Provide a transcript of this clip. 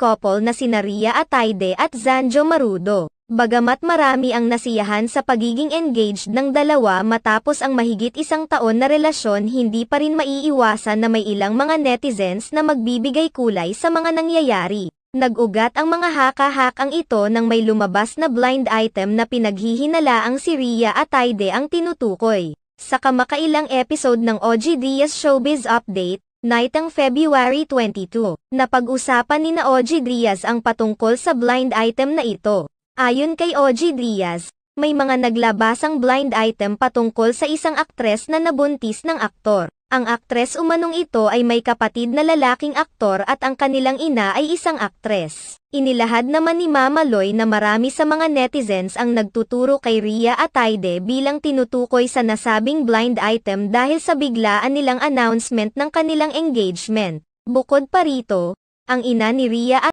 couple na sina Rhea Ataide at Zanjo Marudo. Bagamat marami ang nasiyahan sa pagiging engaged ng dalawa matapos ang mahigit isang taon na relasyon, hindi pa rin maiiwasan na may ilang mga netizens na magbibigay kulay sa mga nangyayari. Nag-ugat ang mga haka-hakang ito nang may lumabas na blind item na pinaghihinalaang si Rhea Ataide ang tinutukoy. Sa kamakailang episode ng OG Diaz Showbiz Update, night ng February 22, napag-usapan ni OG Diaz ang patungkol sa blind item na ito. Ayon kay OG Diaz, may mga naglabasang blind item patungkol sa isang aktres na nabuntis ng aktor. Ang aktres umanong ito ay may kapatid na lalaking aktor at ang kanilang ina ay isang aktres. Inilahad naman ni Mama Loy na marami sa mga netizens ang nagtuturo kay Rhea Ataide bilang tinutukoy sa nasabing blind item dahil sa biglaan nilang announcement ng kanilang engagement. Bukod pa rito, ang ina ni Rhea